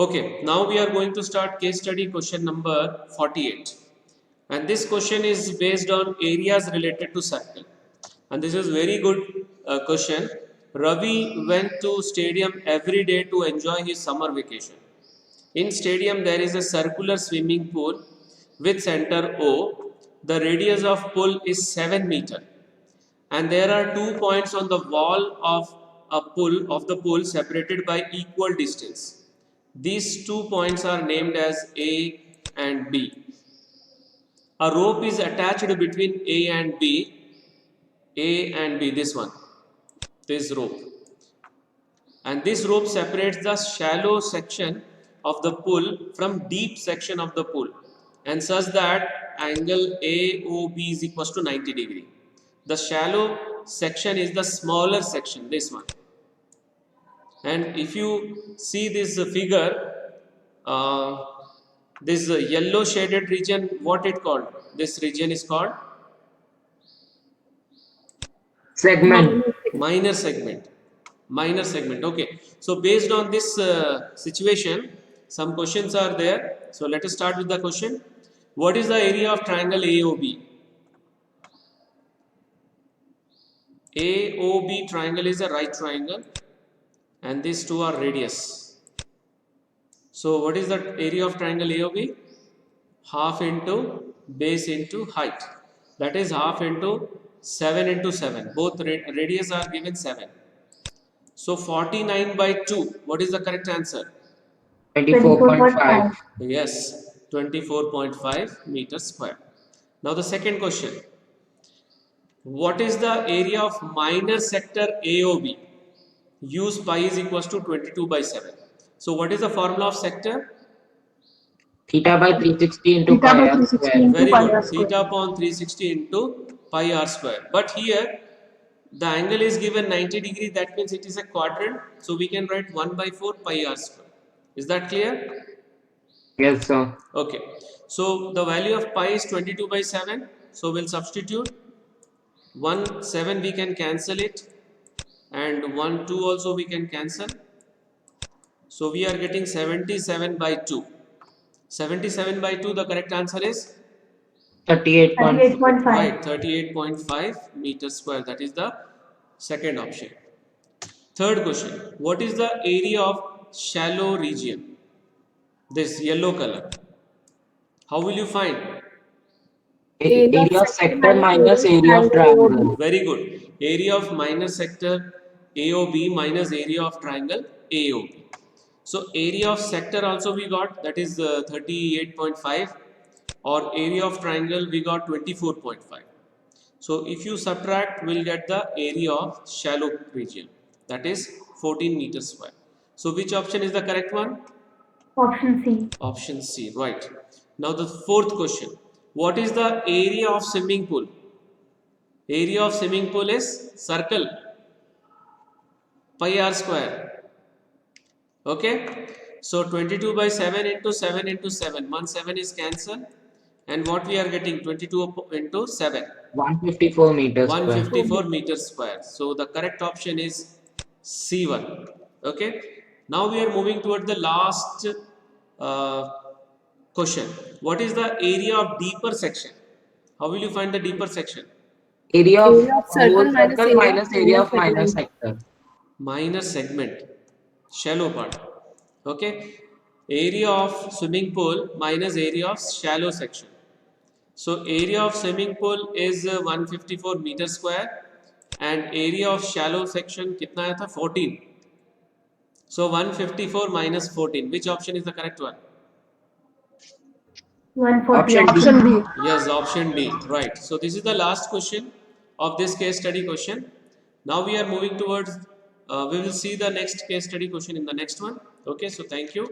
Okay, now we are going to start case study question number 48, and this question is based on areas related to circle, and this is very good question. Ravi went to stadium every day to enjoy his summer vacation. In stadium there is a circular swimming pool with center O. The radius of pool is 7 meter, and there are 2 points on the wall of the pool separated by equal distance. These 2 points are named as A and B. A rope is attached between A and B, this one, this rope, and this rope separates the shallow section of the pool from deep section of the pool, and such that angle AOB is equals to 90 degree. The shallow section is the smaller section, this one. And if you see this figure, this yellow shaded region, what it called? This region is called Segment. minor segment. Minor segment. Okay. So based on this situation, some questions are there. So let us start with the question. What is the area of triangle AOB? AOB triangle is a right triangle, and these two are radius. So what is the area of triangle AOB? Half into base into height. That is half into 7 into 7. Both radius are given 7. So 49 by 2. What is the correct answer? 24.5. Yes, 24.5 meters square. Now the second question. What is the area of minor sector AOB? Use pi is equals to 22 by 7. So what is the formula of sector? Theta by 360 into Theta pi by r 360 square. into Very pi good. r square. Theta upon 360 into pi r square. But here the angle is given 90 degree. That means it is a quadrant. So we can write 1 by 4 pi r square. Is that clear? Yes, sir. Okay. So the value of pi is 22 by 7. So we'll substitute 1 7 we can cancel it, and 1 2 also we can cancel. So we are getting 77 by 2. 77 by 2, the correct answer is 38.5. 38.5. right, 38.5 meters square. That is the second option. Third question. What is the area of shallow region? This yellow color. How will you find? Area of sector minus area of triangle. Very good. Area of minor sector AOB minus area of triangle AOB. So area of sector also we got, that is 38.5, or area of triangle we got 24.5. So if you subtract, we'll get the area of shallow region, that is 14 meters square. So which option is the correct one? Option C. Option C, right. Now the fourth question. What is the area of swimming pool? Area of swimming pool is circle, pi r square. Okay. So 22 by 7 into 7 into 7. 1 7 is cancelled. And what we are getting? 22 into 7. 154 meters square. 154 meters square. So the correct option is C1. Okay. Now we are moving toward the last question. What is the area of deeper section? How will you find the deeper section? Area of Area of circle whole minus circle area minus of area of minor minor segment. sector. Minor segment, shallow part. Okay. Area of swimming pool minus area of shallow section. So area of swimming pool is 154 meter square, and area of shallow section कितना आया था? 14. So 154 minus 14. Which option is the correct one? 140. Option D. Yes, option D. Right. So this is the last question of this case study question. Now we are moving towards, we will see the next case study question in the next one. Okay. So thank you.